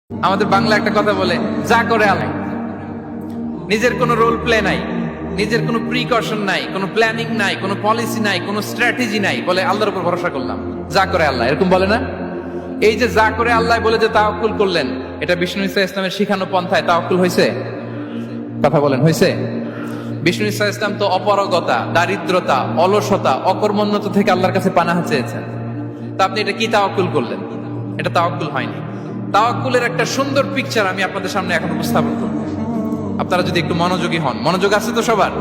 আমাদের বাংলা একটা কথা বলে, যা করে আল্লাহ। নিজের কোনো রোল প্লে নাই, নিজের কোনো প্রিকশন নাই, কোনো প্ল্যানিং নাই, কোনো পলিসি নাই, কোনো স্ট্র্যাটেজি নাই, বলে আল্লাহর উপর ভরসা করলাম, যা করে আল্লাহ। এরকম বলে না? এই যে যা করে আল্লাহ বলে যে তাওয়াক্কুল করলেন, এটা বিষ্ণু ইসা ইসলামের শিখানো পন্থায় তাওয়াক্কুল হয়েছে? কথা বলেন, হয়েছে? বিষ্ণু ইসা ইসলাম তো অপারগতা, দারিদ্রতা, অলসতা, অকর্মণ্যতা থেকে আল্লাহর কাছে পানাহ চেয়েছেন। তা আপনি এটা কি তাওয়াক্কুল করলেন? এটা তাওয়াক্কুল হয়নি। তাওয়াক্কুলের একটা সুন্দর পিকচার আমি আপনাদের সামনে এখন উপস্থাপন করব, আপনারা যদি একটু মনোযোগী হন। মনোযোগ আছে তো সবার?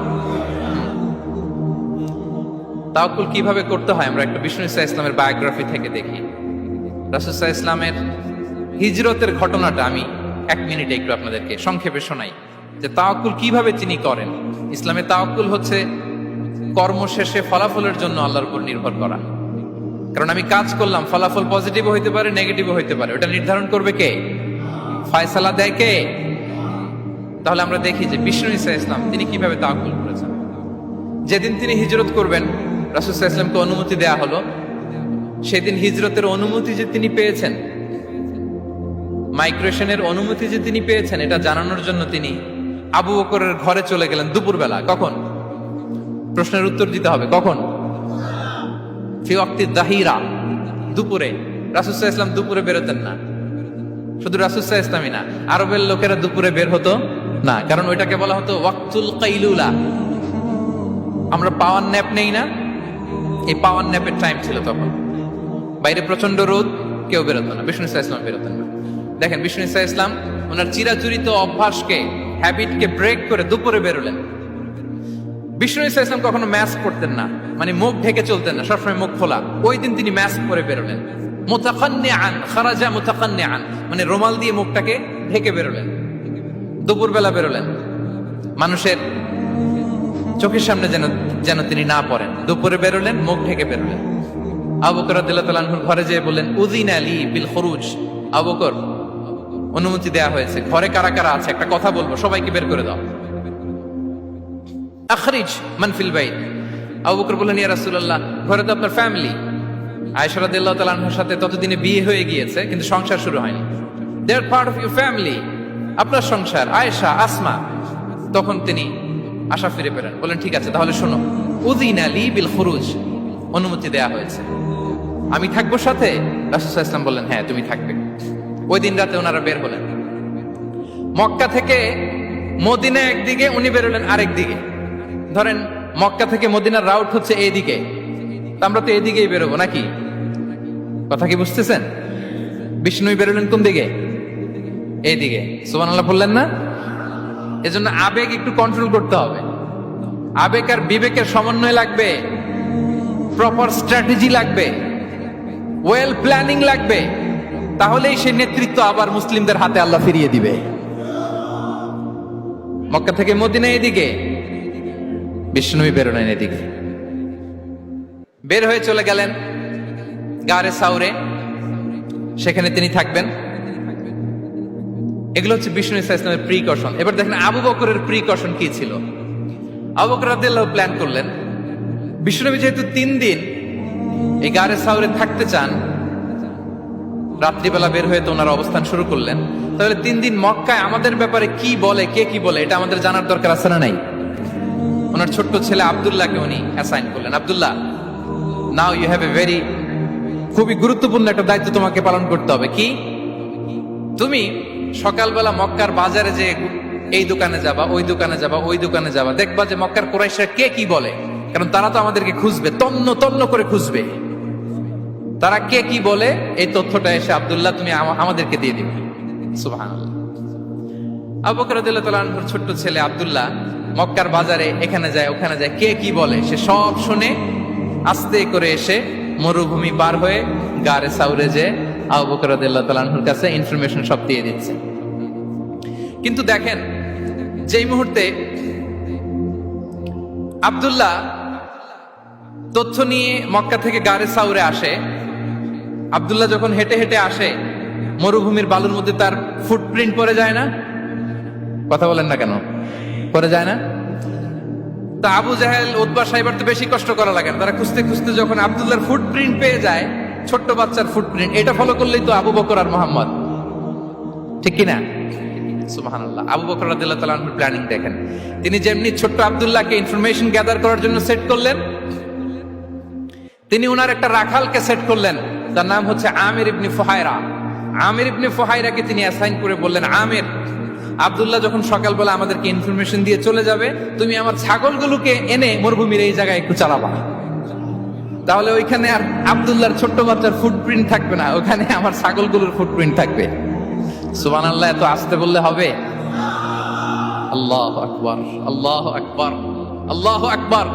তাওয়াক্কুল কিভাবে করতে হয় আমরা একটু বিষ্ণু ইসা ইসলামের বায়োগ্রাফি থেকে দেখি। রাসূল সাল্লাল্লাহু আলাইহি ওয়াসাল্লামের হিজরতের ঘটনাটা আমি 1 মিনিটে একটু আপনাদেরকে সংক্ষেপে শোনাই, যে তাওয়াক্কুল কিভাবে তিনি করেন। ইসলামে তাওয়াক্কুল হচ্ছে কর্ম শেষে ফলাফলের জন্য আল্লাহর উপর নির্ভর করা। কারণ আমি কাজ করলাম, ফলাফল পজিটিভও হইতে পারে, নেগেটিভও হইতে পারে, ওটা নির্ধারণ করবে কে? ফয়সালা দেয় কে? তাহলে আমরা দেখি যে বিষ্ণু ইসা ইসলাম তিনি কিভাবে তাওয়াক্কুল করেছেন। যেদিন তিনি হিজরত করবেন, রাসূল সাল্লাল্লাহু আলাইহি ওয়াসাল্লামকে অনুমতি দেয়া হলো, সেদিন হিজরতের অনুমতি যে তিনি পেয়েছেন, মাইগ্রেশনের অনুমতি যে তিনি পেয়েছেন, এটা জানানোর জন্য তিনি আবু বকরের ঘরে চলে গেলেন দুপুরবেলা। কখন? প্রশ্নের উত্তর দিতে হবে, কখন? ফি ওয়াক্তি দাহিরা, দুপুরে। রাসূল সাল্লাল্লাহু আলাইহি ওয়াসাল্লাম দুপুরে বেরোতেন না। শুধু রাসূল সাল্লাল্লাহু আলাইহি ওয়াসাল্লামই না, আরবের লোকেরা দুপুরে বের হতো না, কারণ ওইটাকে বলা হতো ওয়াক্তুল কাইলুলা। আমরা পাওয়ার ন্যাপ নেই না, এই পাওয়ার ন্যাপের টাইম ছিল তখন। বাইরে প্রচন্ড রোদ, কেউ বেরোতো না, বিষ্ণু ইসা ইসলাম বেরোতেন না। দেখেন বিষ্ণু ইসা ইসলাম ওনার চিরাচরিত অভ্যাসকে, হ্যাবিটকে ব্রেক করে দুপুরে বেরোলেন। বিষ্ণু ইসা ইসলাম কখনো মাস্ক পরতেন না, মানে মুখ ঢেকে চলতেন না, সবসময় মুখ খোলা। ওই দিন তিনি মাস্ক পরে বেরোলেন। মুতাকান্নিআন, খারাজা মুতাকান্নিআন, মানে রুমাল দিয়ে মুখটাকে ঢেকে বেরোলেন। দুপুরবেলা বেরোলেন, মানুষের চোখের সামনে যেন তিনি না পড়েন। দুপুরে বেরোলেন, মুখ ঢেকে বেরোলেন। আবু বকর রাদিয়াল্লাহু তাআলা আনহুর ঘরে যেয়ে বললেন, উযিনা লি বিল খুরুজ। আবু বকর, অনুমতি দেয়া হয়েছে, ঘরে কারা কারা আছে একটা কথা বলবো, সবাইকে বের করে দাও। আখরিজ মান ফিল বাইত। আবু বকর বললেন, ইয়া রাসূলুল্লাহ, ঘরে তো আপনার ফ্যামিলি। আয়েশা রাদিয়াল্লাহু তাআলা আনহার সাথে ততদিনে বিয়ে হয়ে গিয়েছে, কিন্তু সংসার শুরু হয়নি। দে আর পার্ট অফ ইউর ফ্যামিলি, আপনার সংসার, আয়েশা, আসমা। তখন তিনি আশা ফিরে পেলেন, বললেন ঠিক আছে তাহলে শোনো, উযিনা লি বিল খুরুজ, অনুমতি দেয়া হয়েছে, আমি থাকবো সাথে? রাসূল সাল্লাল্লাহু আলাইহি ওয়াসাল্লাম বললেন, হ্যাঁ তুমি থাকবে। ওই দিন রাতে ওনারা বের হলেন। মক্কা থেকে মদিনা একদিকে, উনি বেরোলেন আরেক দিকে। ধরেন মক্কা থেকে মদিনার রাউট হচ্ছে এইদিকে, আমরা তো এদিকেই বেরোবো নাকি? কথা কি বুঝতেছেন? বিষ্ণু বেরোলেন কোন দিকে? এইদিকে। সুবহানাল্লাহ বললেন না? এজন্য আবেগ একটু কন্ট্রোল করতে হবে। আবেগ আর বিবেকের সমন্বয় লাগবে, প্রপার স্ট্র্যাটেজি লাগবে, ওয়েল প্ল্যানিং লাগবে, তাহলেই সেই নেতৃত্ব আবার মুসলিমদের হাতে আল্লাহ ফিরিয়ে দিবে। মক্কা থেকে মদিনা এদিকে, বিষ্ণুই বেরোলেন এদিকে। বের হয়ে চলে গেলেন গারে সাউরে, সেখানে তিনি থাকবেন। এগুলো হচ্ছে বিষ্ণু ইসা ইসলামের প্রিকশন। এবার দেখেন আবু বকরের প্রিকশন কি ছিল। আবু বকর রাদিয়াল্লাহু প্ল্যান করলেন, বিষ্ণুনবী যেহেতু 3 দিন এই গারে সাউরে থাকতে চান, রাত্রিবেলা বের হয়ে তো ওনার অবস্থান শুরু করলেন, তাহলে 3 দিন মক্কায় আমাদের ব্যাপারে কি বলে, কে কি বলে, এটা আমাদের জানার দরকার আছে না নাই? ওনার ছোট্ট ছেলে আব্দুল্লাহকে উনি অ্যাসাইন করলেন। Abdullah, now you have a very, খুবই গুরুত্বপূর্ণ একটা দায়িত্ব তোমাকে পালন করতে হবে। কি? তুমি সকালবেলা মক্কার বাজারে যে এই দোকানে যাবা, ওই দোকানে যাবা, ওই দোকানে যাবা, দেখবা যে মক্কার কুরাইশরা কে কি বলে, কারণ তারা তো আমাদেরকে খুঁজবে, তন্ন তন্ন করে খুঁজবে। তারা কে কি বলে এই তথ্যটা এসে আব্দুল্লাহ তুমি আমাদেরকে দিয়ে দিবে। সুবহানাল্লাহ। আবু বকর রাদিয়াল্লাহু তাআলা আনহুর ছোট্ট ছেলে আব্দুল্লাহ মক্কার বাজারে এখানে যায় ওখানে যায়, কে কি বলে সে সব শুনে আস্তে করে এসে মরুভূমি পার হয়ে গারে সাউরে যে আবু বকর রাদিয়াল্লাহু তাআলা আনহুর কাছে ইনফরমেশন সব দিয়ে দিচ্ছে। কিন্তু দেখেন, যেই মুহূর্তে আব্দুল্লাহ তথ্য নিয়ে মক্কা থেকে গারে সাউরে আসে, আব্দুল্লাহ যখন হেঁটে হেঁটে আসে, মরুভূমির বালুর মধ্যে তার ফুটপ্রিন্ট পড়ে যায় না? কথা বলেন না কেন? পড়ে যায় না? তা আবু জাহেল, উতবা সাইবার তো বেশি কষ্ট করা লাগে না, তারা খুঁজতে খুঁজতে যখন আব্দুল্লাহর ফুটপ্রিন্ট পেয়ে যায়, ছোট্ট বাচ্চার ফুটপ্রিন্ট, এটা ফলো করলেই তো আবু বকর আর মুহাম্মদ। ঠিক কিনা? সুবহানাল্লাহ। আবু বকর রাদিয়াল্লাহু তাআলা আনহুর প্ল্যানিং দেখেন। তিনি যেমনি ছোট্ট আব্দুল্লাহকে ইনফরমেশন গ্যাদার করার জন্য সেট করলেন, তিনি উনার একটা রাখালকে সেট করলেন, তার নাম হচ্ছে আমির ইবনে ফুহায়রা। আমির ইবনে ফুহায়রাকে তিনি অ্যাসাইন করে বললেন, আমির, আব্দুল্লাহ যখন সকালবেলা আমাদেরকে ইনফরমেশন দিয়ে চলে যাবে, তুমি আমার ছাগলগুলোকে এনে মরুভূমির এই জায়গায় একটু চালাবা। তাহলে ওইখানে আর আব্দুল্লাহর ছোট্ট বাচ্চার ফুটপ্রিন্ট থাকবে না, ওখানে আমার ছাগলগুলোর ফুটপ্রিন্ট থাকবে। সুবহানাল্লাহ, এত আসতে বললে হবে? আল্লাহু আকবার, আল্লাহু আকবার, আল্লাহু আকবার।